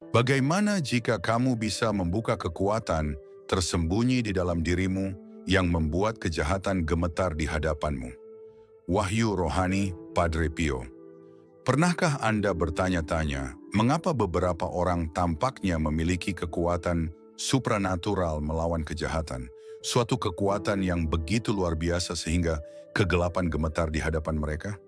Bagaimana jika kamu bisa membuka kekuatan tersembunyi di dalam dirimu yang membuat kejahatan gemetar di hadapanmu? Wahyu Rohani Padre Pio. Pernahkah Anda bertanya-tanya, mengapa beberapa orang tampaknya memiliki kekuatan supranatural melawan kejahatan? Suatu kekuatan yang begitu luar biasa sehingga kegelapan gemetar di hadapan mereka?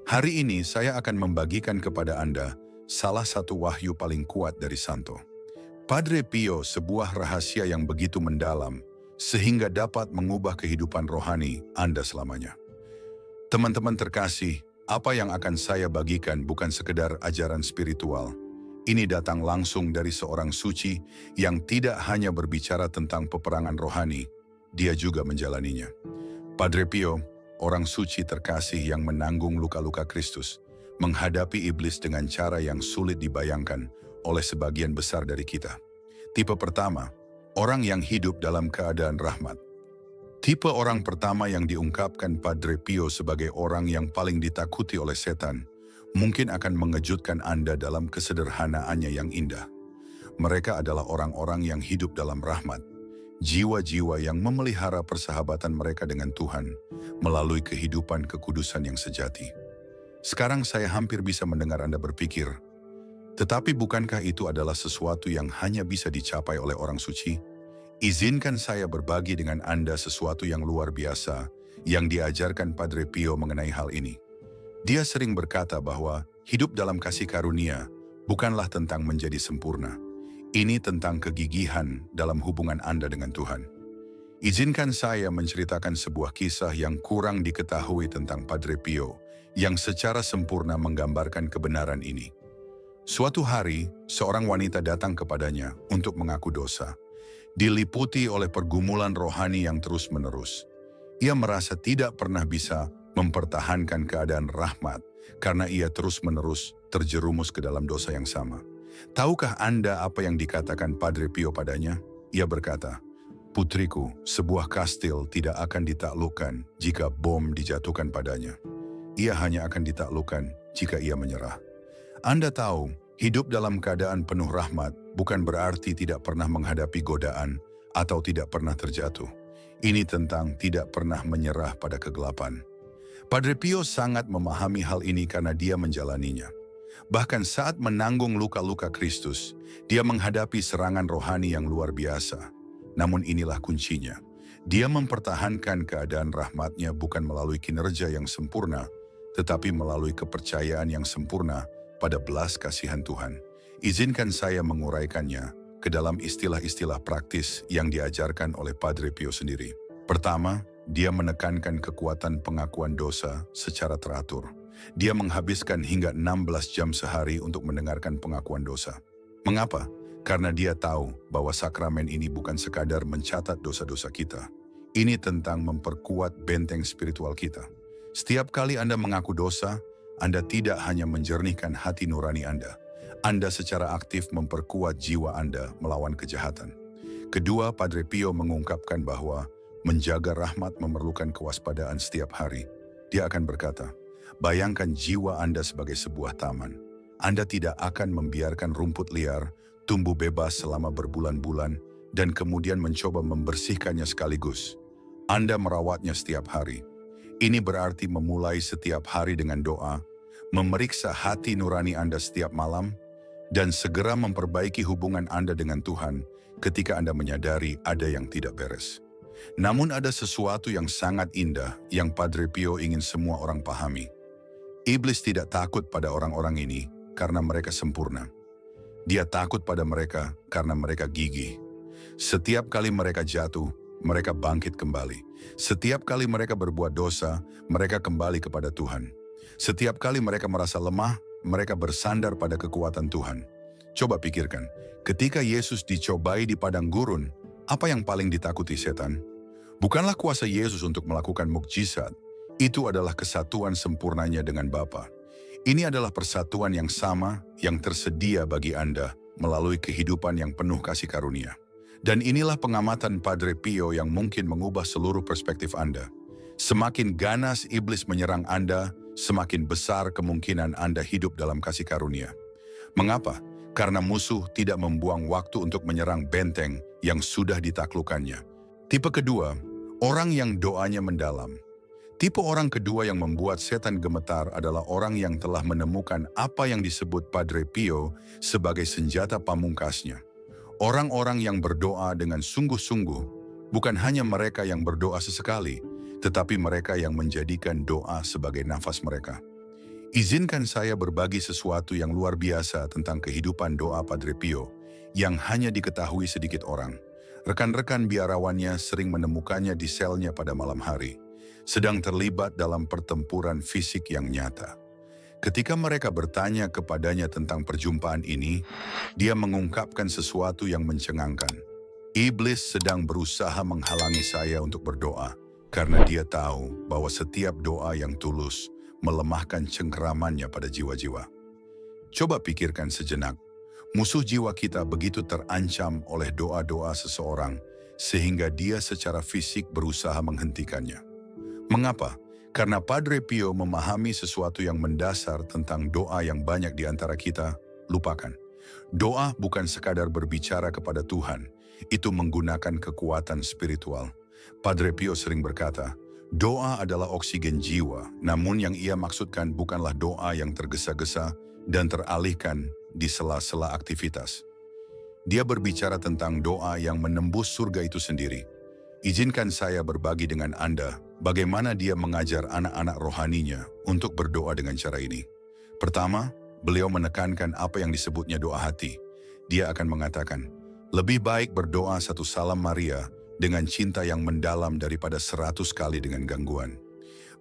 Hari ini saya akan membagikan kepada Anda salah satu wahyu paling kuat dari Santo Padre Pio, sebuah rahasia yang begitu mendalam sehingga dapat mengubah kehidupan rohani Anda selamanya. Teman-teman terkasih, apa yang akan saya bagikan bukan sekedar ajaran spiritual. Ini datang langsung dari seorang suci yang tidak hanya berbicara tentang peperangan rohani, dia juga menjalaninya. Padre Pio, orang suci terkasih yang menanggung luka-luka Kristus, menghadapi iblis dengan cara yang sulit dibayangkan oleh sebagian besar dari kita. Tipe pertama, orang yang hidup dalam keadaan rahmat. Tipe orang pertama yang diungkapkan Padre Pio sebagai orang yang paling ditakuti oleh setan, mungkin akan mengejutkan Anda dalam kesederhanaannya yang indah. Mereka adalah orang-orang yang hidup dalam rahmat, jiwa-jiwa yang memelihara persahabatan mereka dengan Tuhan melalui kehidupan kekudusan yang sejati. Sekarang saya hampir bisa mendengar Anda berpikir, tetapi bukankah itu adalah sesuatu yang hanya bisa dicapai oleh orang suci? Izinkan saya berbagi dengan Anda sesuatu yang luar biasa yang diajarkan Padre Pio mengenai hal ini. Dia sering berkata bahwa hidup dalam kasih karunia bukanlah tentang menjadi sempurna. Ini tentang kegigihan dalam hubungan Anda dengan Tuhan. Izinkan saya menceritakan sebuah kisah yang kurang diketahui tentang Padre Pio, yang secara sempurna menggambarkan kebenaran ini. Suatu hari, seorang wanita datang kepadanya untuk mengaku dosa. Diliputi oleh pergumulan rohani yang terus-menerus. Ia merasa tidak pernah bisa mempertahankan keadaan rahmat karena ia terus-menerus terjerumus ke dalam dosa yang sama. Tahukah Anda apa yang dikatakan Padre Pio padanya? Ia berkata, "Putriku, sebuah kastil tidak akan ditaklukkan jika bom dijatuhkan padanya. Ia hanya akan ditaklukkan jika ia menyerah." Anda tahu, hidup dalam keadaan penuh rahmat bukan berarti tidak pernah menghadapi godaan atau tidak pernah terjatuh. Ini tentang tidak pernah menyerah pada kegelapan. Padre Pio sangat memahami hal ini karena dia menjalaninya. Bahkan saat menanggung luka-luka Kristus, dia menghadapi serangan rohani yang luar biasa. Namun inilah kuncinya. Dia mempertahankan keadaan rahmatnya bukan melalui kinerja yang sempurna, tetapi melalui kepercayaan yang sempurna pada belas kasihan Tuhan. Izinkan saya menguraikannya ke dalam istilah-istilah praktis yang diajarkan oleh Padre Pio sendiri. Pertama, dia menekankan kekuatan pengakuan dosa secara teratur. Dia menghabiskan hingga 16 jam sehari untuk mendengarkan pengakuan dosa. Mengapa? Karena dia tahu bahwa sakramen ini bukan sekadar mencatat dosa-dosa kita. Ini tentang memperkuat benteng spiritual kita. Setiap kali Anda mengaku dosa, Anda tidak hanya menjernihkan hati nurani Anda secara aktif memperkuat jiwa Anda melawan kejahatan. Kedua, Padre Pio mengungkapkan bahwa menjaga rahmat memerlukan kewaspadaan setiap hari. Dia akan berkata, bayangkan jiwa Anda sebagai sebuah taman. Anda tidak akan membiarkan rumput liar tumbuh bebas selama berbulan-bulan dan kemudian mencoba membersihkannya sekaligus. Anda merawatnya setiap hari. Ini berarti memulai setiap hari dengan doa, memeriksa hati nurani Anda setiap malam, dan segera memperbaiki hubungan Anda dengan Tuhan ketika Anda menyadari ada yang tidak beres. Namun ada sesuatu yang sangat indah yang Padre Pio ingin semua orang pahami. Iblis tidak takut pada orang-orang ini karena mereka sempurna. Dia takut pada mereka karena mereka gigih. Setiap kali mereka jatuh, mereka bangkit kembali. Setiap kali mereka berbuat dosa, mereka kembali kepada Tuhan. Setiap kali mereka merasa lemah, mereka bersandar pada kekuatan Tuhan. Coba pikirkan, ketika Yesus dicobai di padang gurun, apa yang paling ditakuti setan? Bukanlah kuasa Yesus untuk melakukan mukjizat. Itu adalah kesatuan sempurnanya dengan Bapa. Ini adalah persatuan yang sama yang tersedia bagi Anda melalui kehidupan yang penuh kasih karunia. Dan inilah pengamatan Padre Pio yang mungkin mengubah seluruh perspektif Anda. Semakin ganas iblis menyerang Anda, semakin besar kemungkinan Anda hidup dalam kasih karunia. Mengapa? karena musuh tidak membuang waktu untuk menyerang benteng yang sudah ditaklukkannya. Tipe kedua, orang yang doanya mendalam. Tipe orang kedua yang membuat setan gemetar adalah orang yang telah menemukan apa yang disebut Padre Pio sebagai senjata pamungkasnya. Orang-orang yang berdoa dengan sungguh-sungguh, bukan hanya mereka yang berdoa sesekali, tetapi mereka yang menjadikan doa sebagai nafas mereka. Izinkan saya berbagi sesuatu yang luar biasa tentang kehidupan doa Padre Pio yang hanya diketahui sedikit orang. Rekan-rekan biarawannya sering menemukannya di selnya pada malam hari, sedang terlibat dalam pertempuran fisik yang nyata. Ketika mereka bertanya kepadanya tentang perjumpaan ini, dia mengungkapkan sesuatu yang mencengangkan. Iblis sedang berusaha menghalangi saya untuk berdoa, karena dia tahu bahwa setiap doa yang tulus melemahkan cengkeramannya pada jiwa-jiwa. Coba pikirkan sejenak, musuh jiwa kita begitu terancam oleh doa-doa seseorang, sehingga dia secara fisik berusaha menghentikannya. Mengapa? Karena Padre Pio memahami sesuatu yang mendasar tentang doa yang banyak di antara kita lupakan. Doa bukan sekadar berbicara kepada Tuhan, itu menggunakan kekuatan spiritual. Padre Pio sering berkata, doa adalah oksigen jiwa, namun yang ia maksudkan bukanlah doa yang tergesa-gesa dan teralihkan di sela-sela aktivitas. Dia berbicara tentang doa yang menembus surga itu sendiri. Izinkan saya berbagi dengan Anda bagaimana dia mengajar anak-anak rohaninya untuk berdoa dengan cara ini. Pertama, beliau menekankan apa yang disebutnya doa hati. Dia akan mengatakan, lebih baik berdoa satu salam Maria dengan cinta yang mendalam daripada 100 kali dengan gangguan.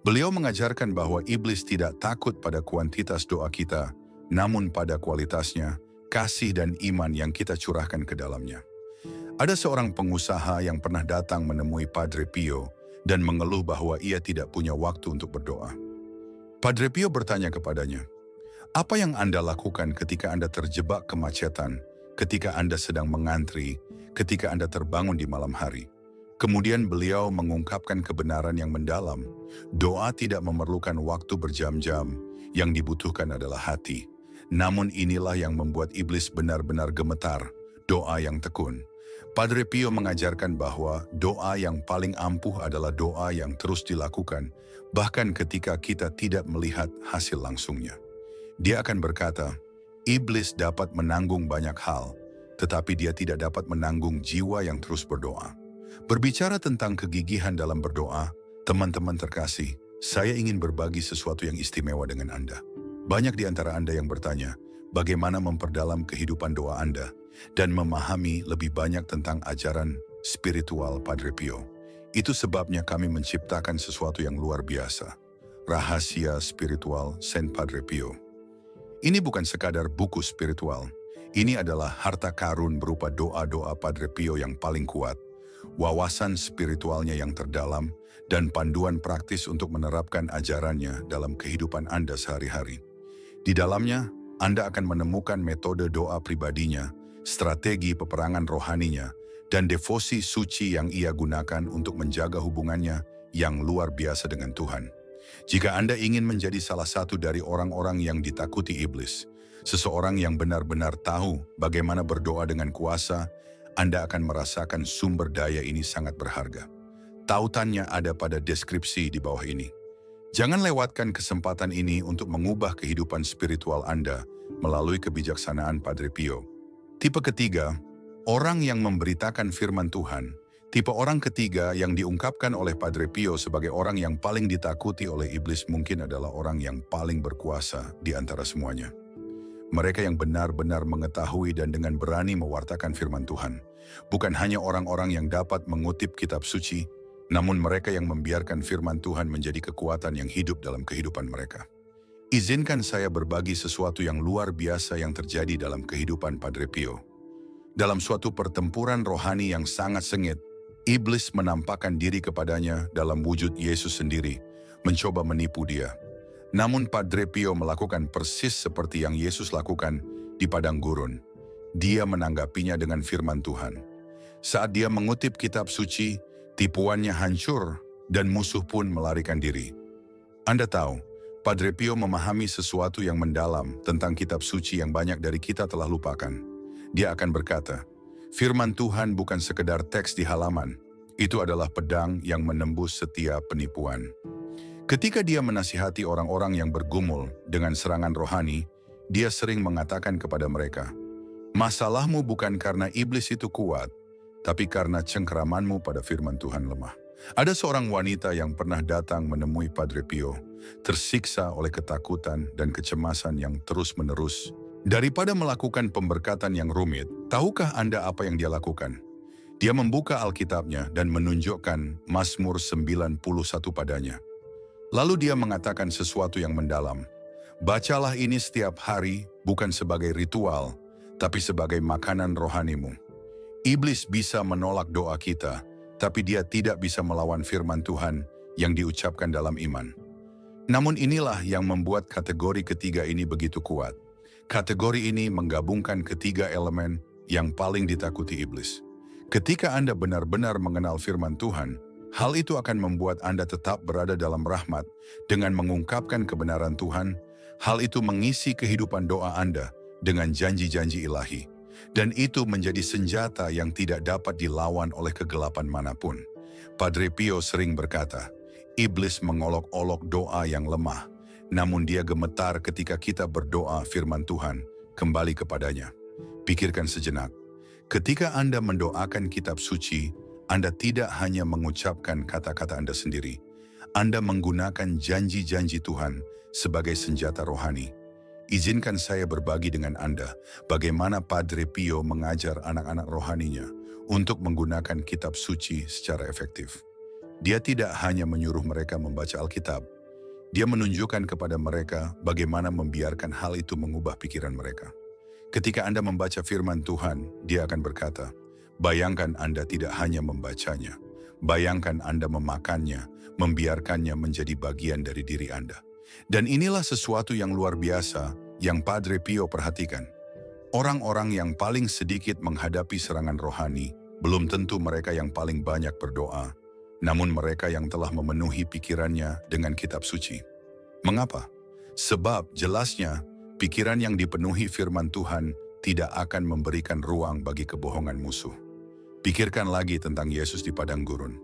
Beliau mengajarkan bahwa iblis tidak takut pada kuantitas doa kita, namun pada kualitasnya, kasih dan iman yang kita curahkan ke dalamnya. Ada seorang pengusaha yang pernah datang menemui Padre Pio dan mengeluh bahwa ia tidak punya waktu untuk berdoa. Padre Pio bertanya kepadanya, apa yang Anda lakukan ketika Anda terjebak kemacetan, ketika Anda sedang mengantri, ketika Anda terbangun di malam hari? Kemudian beliau mengungkapkan kebenaran yang mendalam. Doa tidak memerlukan waktu berjam-jam, yang dibutuhkan adalah hati. Namun inilah yang membuat iblis benar-benar gemetar, doa yang tekun. Padre Pio mengajarkan bahwa doa yang paling ampuh adalah doa yang terus dilakukan, bahkan ketika kita tidak melihat hasil langsungnya. Dia akan berkata, iblis dapat menanggung banyak hal, tetapi dia tidak dapat menanggung jiwa yang terus berdoa. Berbicara tentang kegigihan dalam berdoa, teman-teman terkasih, saya ingin berbagi sesuatu yang istimewa dengan Anda. Banyak di antara Anda yang bertanya, bagaimana memperdalam kehidupan doa Anda dan memahami lebih banyak tentang ajaran spiritual Padre Pio. Itu sebabnya kami menciptakan sesuatu yang luar biasa, Rahasia Spiritual Saint Padre Pio. Ini bukan sekadar buku spiritual, ini adalah harta karun berupa doa-doa Padre Pio yang paling kuat, wawasan spiritualnya yang terdalam, dan panduan praktis untuk menerapkan ajarannya dalam kehidupan Anda sehari-hari. Di dalamnya, Anda akan menemukan metode doa pribadinya, strategi peperangan rohaninya, dan devosi suci yang ia gunakan untuk menjaga hubungannya yang luar biasa dengan Tuhan. Jika Anda ingin menjadi salah satu dari orang-orang yang ditakuti iblis, seseorang yang benar-benar tahu bagaimana berdoa dengan kuasa, Anda akan merasakan sumber daya ini sangat berharga. Tautannya ada pada deskripsi di bawah ini. Jangan lewatkan kesempatan ini untuk mengubah kehidupan spiritual Anda melalui kebijaksanaan Padre Pio. Tipe ketiga, orang yang memberitakan firman Tuhan. Tipe orang ketiga yang diungkapkan oleh Padre Pio sebagai orang yang paling ditakuti oleh iblis mungkin adalah orang yang paling berkuasa di antara semuanya. Mereka yang benar-benar mengetahui dan dengan berani mewartakan firman Tuhan. Bukan hanya orang-orang yang dapat mengutip kitab suci, namun mereka yang membiarkan firman Tuhan menjadi kekuatan yang hidup dalam kehidupan mereka. Izinkan saya berbagi sesuatu yang luar biasa yang terjadi dalam kehidupan Padre Pio. Dalam suatu pertempuran rohani yang sangat sengit, iblis menampakkan diri kepadanya dalam wujud Yesus sendiri, mencoba menipu dia. Namun Padre Pio melakukan persis seperti yang Yesus lakukan di padang gurun. Dia menanggapinya dengan firman Tuhan. Saat dia mengutip kitab suci, tipuannya hancur dan musuh pun melarikan diri. Anda tahu, Padre Pio memahami sesuatu yang mendalam tentang kitab suci yang banyak dari kita telah lupakan. Dia akan berkata, firman Tuhan bukan sekedar teks di halaman, itu adalah pedang yang menembus setiap penipuan. Ketika dia menasihati orang-orang yang bergumul dengan serangan rohani, dia sering mengatakan kepada mereka, masalahmu bukan karena iblis itu kuat, tapi karena cengkeramanmu pada firman Tuhan lemah. Ada seorang wanita yang pernah datang menemui Padre Pio, tersiksa oleh ketakutan dan kecemasan yang terus-menerus. Daripada melakukan pemberkatan yang rumit, tahukah Anda apa yang dia lakukan? Dia membuka Alkitabnya dan menunjukkan Mazmur 91 padanya. Lalu dia mengatakan sesuatu yang mendalam. Bacalah ini setiap hari, bukan sebagai ritual, tapi sebagai makanan rohanimu. Iblis bisa menolak doa kita, tapi dia tidak bisa melawan firman Tuhan yang diucapkan dalam iman. Namun inilah yang membuat kategori ketiga ini begitu kuat. Kategori ini menggabungkan ketiga elemen yang paling ditakuti iblis. Ketika Anda benar-benar mengenal firman Tuhan, hal itu akan membuat Anda tetap berada dalam rahmat dengan mengungkapkan kebenaran Tuhan. Hal itu mengisi kehidupan doa Anda dengan janji-janji ilahi. Dan itu menjadi senjata yang tidak dapat dilawan oleh kegelapan manapun. Padre Pio sering berkata, iblis mengolok-olok doa yang lemah, namun dia gemetar ketika kita berdoa firman Tuhan kembali kepadanya. Pikirkan sejenak, ketika Anda mendoakan kitab suci, Anda tidak hanya mengucapkan kata-kata Anda sendiri, Anda menggunakan janji-janji Tuhan sebagai senjata rohani. Izinkan saya berbagi dengan Anda bagaimana Padre Pio mengajar anak-anak rohaninya untuk menggunakan kitab suci secara efektif. Dia tidak hanya menyuruh mereka membaca Alkitab, dia menunjukkan kepada mereka bagaimana membiarkan hal itu mengubah pikiran mereka. Ketika Anda membaca firman Tuhan, dia akan berkata, bayangkan Anda tidak hanya membacanya, bayangkan Anda memakannya, membiarkannya menjadi bagian dari diri Anda. Dan inilah sesuatu yang luar biasa yang Padre Pio perhatikan. Orang-orang yang paling sedikit menghadapi serangan rohani, belum tentu mereka yang paling banyak berdoa, namun mereka yang telah memenuhi pikirannya dengan kitab suci. Mengapa? Sebab jelasnya, pikiran yang dipenuhi firman Tuhan tidak akan memberikan ruang bagi kebohongan musuh. Pikirkan lagi tentang Yesus di padang gurun.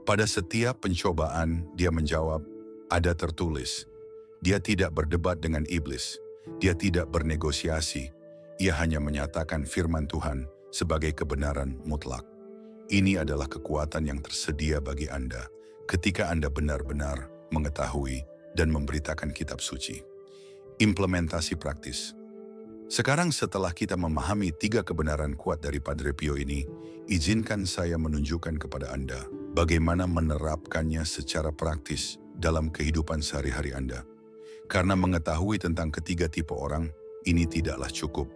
Pada setiap pencobaan, dia menjawab, ada tertulis. Dia tidak berdebat dengan iblis. Dia tidak bernegosiasi. Ia hanya menyatakan firman Tuhan sebagai kebenaran mutlak. Ini adalah kekuatan yang tersedia bagi Anda ketika Anda benar-benar mengetahui dan memberitakan kitab suci. Implementasi praktis. Sekarang setelah kita memahami 3 kebenaran kuat dari Padre Pio ini, izinkan saya menunjukkan kepada Anda bagaimana menerapkannya secara praktis dalam kehidupan sehari-hari Anda. Karena mengetahui tentang ketiga tipe orang, ini tidaklah cukup.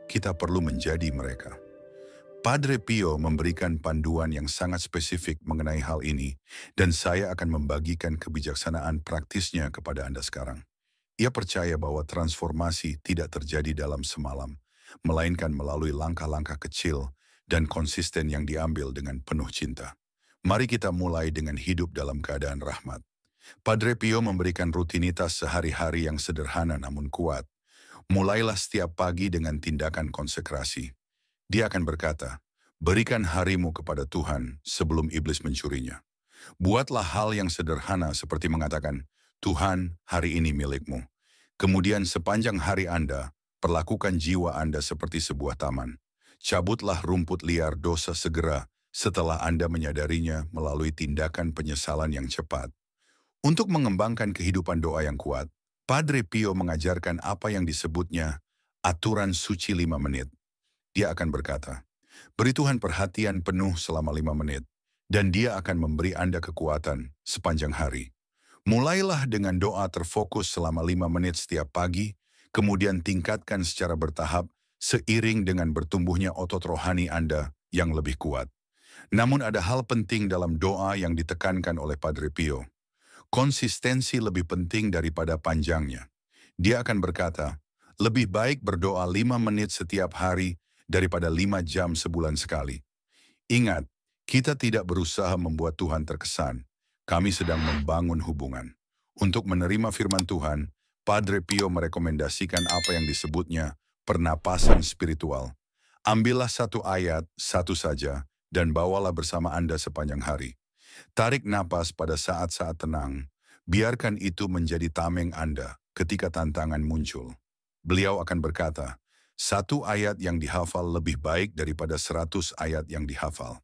Kita perlu menjadi mereka. Padre Pio memberikan panduan yang sangat spesifik mengenai hal ini, dan saya akan membagikan kebijaksanaan praktisnya kepada Anda sekarang. Ia percaya bahwa transformasi tidak terjadi dalam semalam, melainkan melalui langkah-langkah kecil dan konsisten yang diambil dengan penuh cinta. Mari kita mulai dengan hidup dalam keadaan rahmat. Padre Pio memberikan rutinitas sehari-hari yang sederhana namun kuat. Mulailah setiap pagi dengan tindakan konsekrasi. Dia akan berkata, berikan harimu kepada Tuhan sebelum iblis mencurinya. Buatlah hal yang sederhana seperti mengatakan, Tuhan, hari ini milikmu. Kemudian sepanjang hari Anda, perlakukan jiwa Anda seperti sebuah taman. Cabutlah rumput liar dosa segera setelah Anda menyadarinya melalui tindakan penyesalan yang cepat. Untuk mengembangkan kehidupan doa yang kuat, Padre Pio mengajarkan apa yang disebutnya aturan suci 5 menit. Dia akan berkata, beri Tuhan perhatian penuh selama 5 menit, dan dia akan memberi Anda kekuatan sepanjang hari. Mulailah dengan doa terfokus selama 5 menit setiap pagi, kemudian tingkatkan secara bertahap seiring dengan bertumbuhnya otot rohani Anda yang lebih kuat. Namun ada hal penting dalam doa yang ditekankan oleh Padre Pio. Konsistensi lebih penting daripada panjangnya. Dia akan berkata, lebih baik berdoa 5 menit setiap hari daripada 5 jam sebulan sekali. Ingat, kita tidak berusaha membuat Tuhan terkesan. Kami sedang membangun hubungan. Untuk menerima firman Tuhan, Padre Pio merekomendasikan apa yang disebutnya pernapasan spiritual. Ambillah satu ayat, satu saja, dan bawalah bersama Anda sepanjang hari. Tarik napas pada saat-saat tenang. Biarkan itu menjadi tameng Anda ketika tantangan muncul. Beliau akan berkata, satu ayat yang dihafal lebih baik daripada 100 ayat yang dihafal.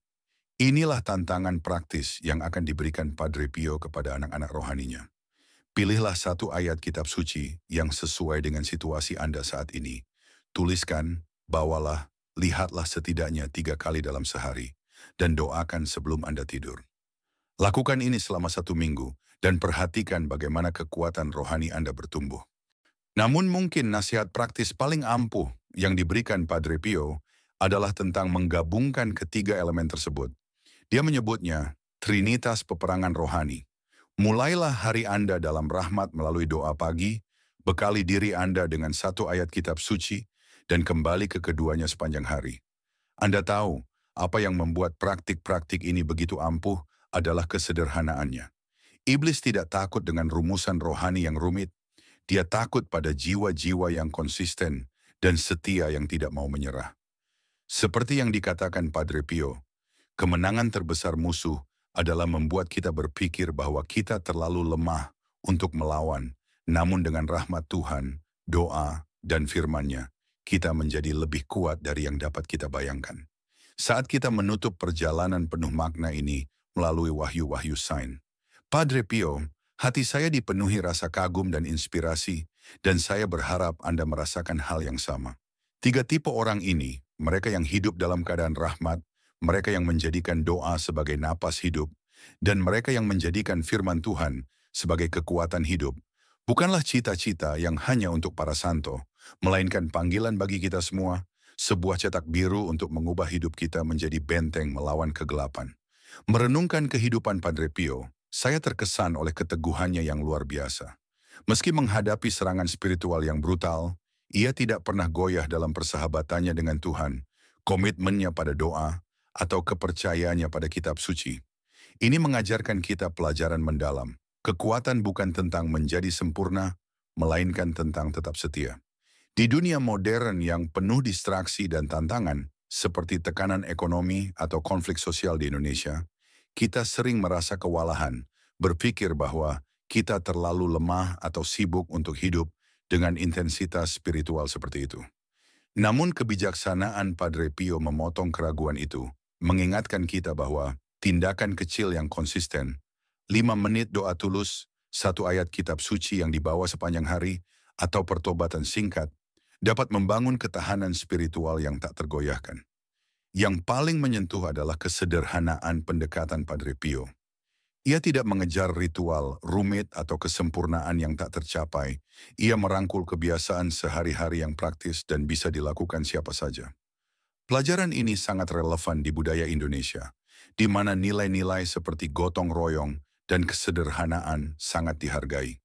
Inilah tantangan praktis yang akan diberikan Padre Pio kepada anak-anak rohaninya. Pilihlah satu ayat kitab suci yang sesuai dengan situasi Anda saat ini. Tuliskan, bawalah, lihatlah setidaknya 3 kali dalam sehari, dan doakan sebelum Anda tidur. Lakukan ini selama 1 minggu, dan perhatikan bagaimana kekuatan rohani Anda bertumbuh. Namun mungkin nasihat praktis paling ampuh yang diberikan Padre Pio adalah tentang menggabungkan ketiga elemen tersebut. Dia menyebutnya Trinitas Peperangan Rohani. Mulailah hari Anda dalam rahmat melalui doa pagi, bekali diri Anda dengan satu ayat kitab suci, dan kembali ke keduanya sepanjang hari. Anda tahu, apa yang membuat praktik-praktik ini begitu ampuh adalah kesederhanaannya. Iblis tidak takut dengan rumusan rohani yang rumit. Dia takut pada jiwa-jiwa yang konsisten dan setia yang tidak mau menyerah. Seperti yang dikatakan Padre Pio, kemenangan terbesar musuh adalah membuat kita berpikir bahwa kita terlalu lemah untuk melawan, namun dengan rahmat Tuhan, doa, dan firman-Nya, kita menjadi lebih kuat dari yang dapat kita bayangkan. Saat kita menutup perjalanan penuh makna ini melalui wahyu-wahyu sains, Padre Pio, hati saya dipenuhi rasa kagum dan inspirasi, dan saya berharap Anda merasakan hal yang sama. 3 tipe orang ini, mereka yang hidup dalam keadaan rahmat, mereka yang menjadikan doa sebagai napas hidup, dan mereka yang menjadikan firman Tuhan sebagai kekuatan hidup, bukanlah cita-cita yang hanya untuk para santo, melainkan panggilan bagi kita semua, sebuah cetak biru untuk mengubah hidup kita menjadi benteng melawan kegelapan. Merenungkan kehidupan Padre Pio, saya terkesan oleh keteguhannya yang luar biasa. Meski menghadapi serangan spiritual yang brutal, ia tidak pernah goyah dalam persahabatannya dengan Tuhan, komitmennya pada doa, atau kepercayaannya pada kitab suci. Ini mengajarkan kita pelajaran mendalam. Kekuatan bukan tentang menjadi sempurna, melainkan tentang tetap setia. Di dunia modern yang penuh distraksi dan tantangan, seperti tekanan ekonomi atau konflik sosial di Indonesia, kita sering merasa kewalahan, berpikir bahwa kita terlalu lemah atau sibuk untuk hidup dengan intensitas spiritual seperti itu. Namun kebijaksanaan Padre Pio memotong keraguan itu, mengingatkan kita bahwa tindakan kecil yang konsisten, 5 menit doa tulus, 1 ayat kitab suci yang dibawa sepanjang hari, atau pertobatan singkat, dapat membangun ketahanan spiritual yang tak tergoyahkan. Yang paling menyentuh adalah kesederhanaan pendekatan Padre Pio. Ia tidak mengejar ritual, rumit, atau kesempurnaan yang tak tercapai. Ia merangkul kebiasaan sehari-hari yang praktis dan bisa dilakukan siapa saja. Pelajaran ini sangat relevan di budaya Indonesia, di mana nilai-nilai seperti gotong royong dan kesederhanaan sangat dihargai.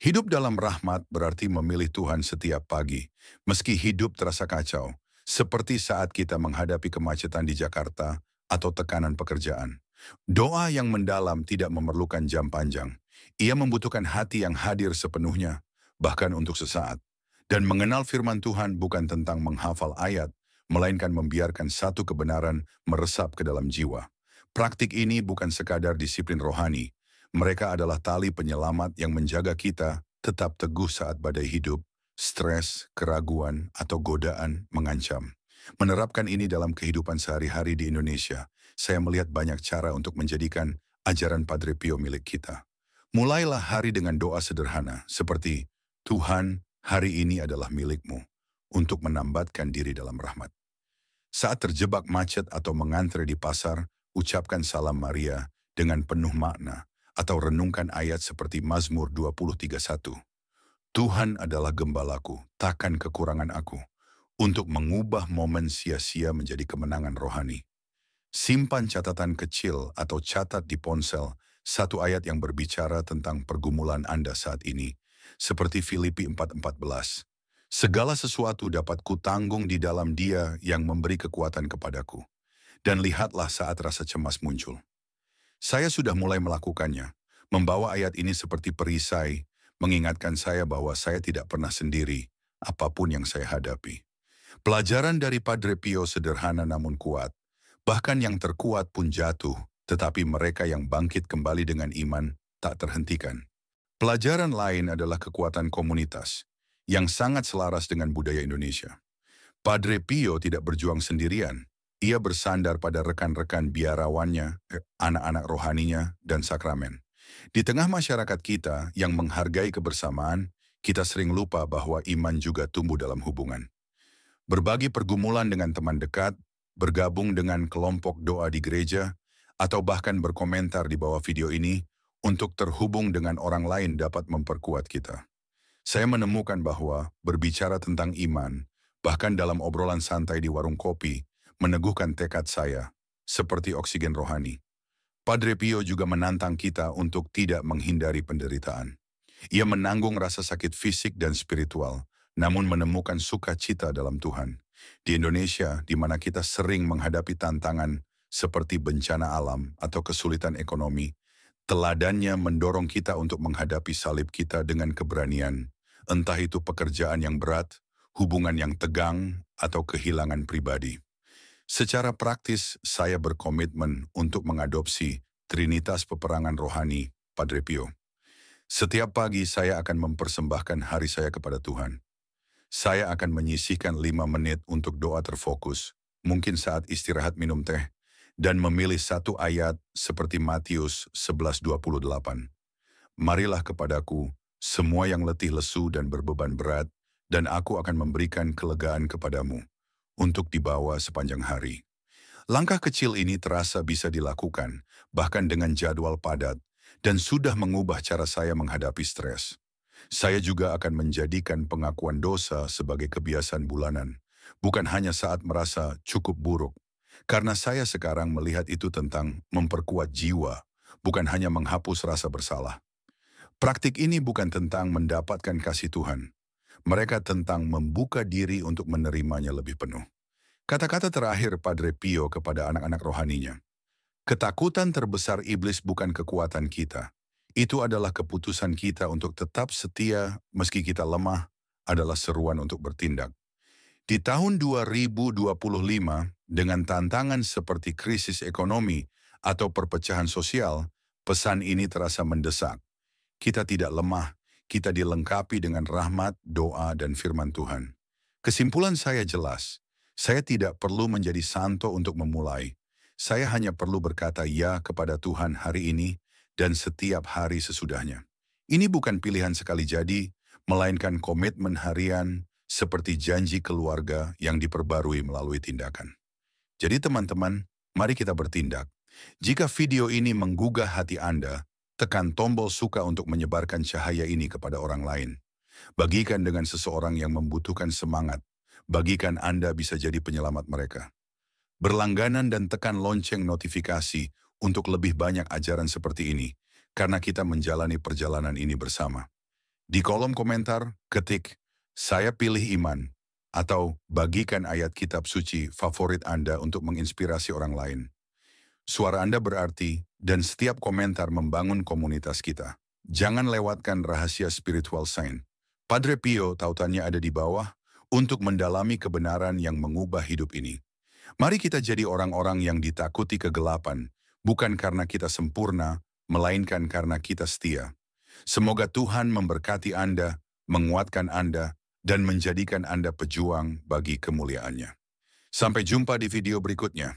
Hidup dalam rahmat berarti memilih Tuhan setiap pagi, meski hidup terasa kacau, seperti saat kita menghadapi kemacetan di Jakarta atau tekanan pekerjaan. Doa yang mendalam tidak memerlukan jam panjang. Ia membutuhkan hati yang hadir sepenuhnya, bahkan untuk sesaat. Dan mengenal firman Tuhan bukan tentang menghafal ayat, melainkan membiarkan satu kebenaran meresap ke dalam jiwa. Praktik ini bukan sekadar disiplin rohani. Mereka adalah tali penyelamat yang menjaga kita tetap teguh saat badai hidup, stres, keraguan, atau godaan mengancam. Menerapkan ini dalam kehidupan sehari-hari di Indonesia, saya melihat banyak cara untuk menjadikan ajaran Padre Pio milik kita. Mulailah hari dengan doa sederhana, seperti, Tuhan, hari ini adalah milikmu, untuk menambatkan diri dalam rahmat. Saat terjebak macet atau mengantre di pasar, ucapkan salam Maria dengan penuh makna, atau renungkan ayat seperti Mazmur 23:1. Tuhan adalah gembalaku, takkan kekurangan aku, untuk mengubah momen sia-sia menjadi kemenangan rohani. Simpan catatan kecil atau catat di ponsel, satu ayat yang berbicara tentang pergumulan Anda saat ini, seperti Filipi 4:14. Segala sesuatu dapat kutanggung di dalam Dia yang memberi kekuatan kepadaku. Dan lihatlah saat rasa cemas muncul. Saya sudah mulai melakukannya, Membawa ayat ini seperti perisai, mengingatkan saya bahwa saya tidak pernah sendiri, apapun yang saya hadapi. Pelajaran dari Padre Pio sederhana namun kuat. Bahkan yang terkuat pun jatuh, tetapi mereka yang bangkit kembali dengan iman tak terhentikan. Pelajaran lain adalah kekuatan komunitas, yang sangat selaras dengan budaya Indonesia. Padre Pio tidak berjuang sendirian. Ia bersandar pada rekan-rekan biarawannya, anak-anak rohaninya, dan sakramen. Di tengah masyarakat kita yang menghargai kebersamaan, kita sering lupa bahwa iman juga tumbuh dalam hubungan. Berbagi pergumulan dengan teman dekat, bergabung dengan kelompok doa di gereja, atau bahkan berkomentar di bawah video ini untuk terhubung dengan orang lain dapat memperkuat kita. Saya menemukan bahwa berbicara tentang iman, bahkan dalam obrolan santai di warung kopi, meneguhkan tekad saya, seperti oksigen rohani. Padre Pio juga menantang kita untuk tidak menghindari penderitaan. Ia menanggung rasa sakit fisik dan spiritual, namun menemukan sukacita dalam Tuhan. Di Indonesia, di mana kita sering menghadapi tantangan seperti bencana alam atau kesulitan ekonomi, teladannya mendorong kita untuk menghadapi salib kita dengan keberanian, entah itu pekerjaan yang berat, hubungan yang tegang, atau kehilangan pribadi. Secara praktis, saya berkomitmen untuk mengadopsi Trinitas Peperangan Rohani Padre Pio. Setiap pagi saya akan mempersembahkan hari saya kepada Tuhan. Saya akan menyisihkan 5 menit untuk doa terfokus, mungkin saat istirahat minum teh, dan memilih satu ayat seperti Matius 11:28. Marilah kepadaku, semua yang letih lesu dan berbeban berat, dan aku akan memberikan kelegaan kepadamu, untuk dibawa sepanjang hari. Langkah kecil ini terasa bisa dilakukan, bahkan dengan jadwal padat, dan sudah mengubah cara saya menghadapi stres. Saya juga akan menjadikan pengakuan dosa sebagai kebiasaan bulanan, bukan hanya saat merasa cukup buruk. Karena saya sekarang melihat itu tentang memperkuat jiwa, bukan hanya menghapus rasa bersalah. Praktik ini bukan tentang mendapatkan kasih Tuhan. Mereka tentang membuka diri untuk menerimanya lebih penuh. Kata-kata terakhir Padre Pio kepada anak-anak rohaninya. Ketakutan terbesar iblis bukan kekuatan kita. Itu adalah keputusan kita untuk tetap setia meski kita lemah, adalah seruan untuk bertindak. Di tahun 2025, dengan tantangan seperti krisis ekonomi atau perpecahan sosial, pesan ini terasa mendesak. Kita tidak lemah, kita dilengkapi dengan rahmat, doa, dan firman Tuhan. Kesimpulan saya jelas, saya tidak perlu menjadi santo untuk memulai. Saya hanya perlu berkata ya kepada Tuhan hari ini dan setiap hari sesudahnya. Ini bukan pilihan sekali jadi, melainkan komitmen harian seperti janji keluarga yang diperbarui melalui tindakan. Jadi teman-teman, mari kita bertindak. Jika video ini menggugah hati Anda, tekan tombol suka untuk menyebarkan cahaya ini kepada orang lain. Bagikan dengan seseorang yang membutuhkan semangat. Bagikan Anda bisa jadi penyelamat mereka. Berlangganan dan tekan lonceng notifikasi untuk lebih banyak ajaran seperti ini, karena kita menjalani perjalanan ini bersama. Di kolom komentar, ketik, "Saya pilih iman," atau bagikan ayat kitab suci favorit Anda untuk menginspirasi orang lain. Suara Anda berarti, dan setiap komentar membangun komunitas kita. Jangan lewatkan rahasia spiritual sign. Padre Pio tautannya ada di bawah untuk mendalami kebenaran yang mengubah hidup ini. Mari kita jadi orang-orang yang ditakuti kegelapan, bukan karena kita sempurna, melainkan karena kita setia. Semoga Tuhan memberkati Anda, menguatkan Anda, dan menjadikan Anda pejuang bagi kemuliaannya. Sampai jumpa di video berikutnya.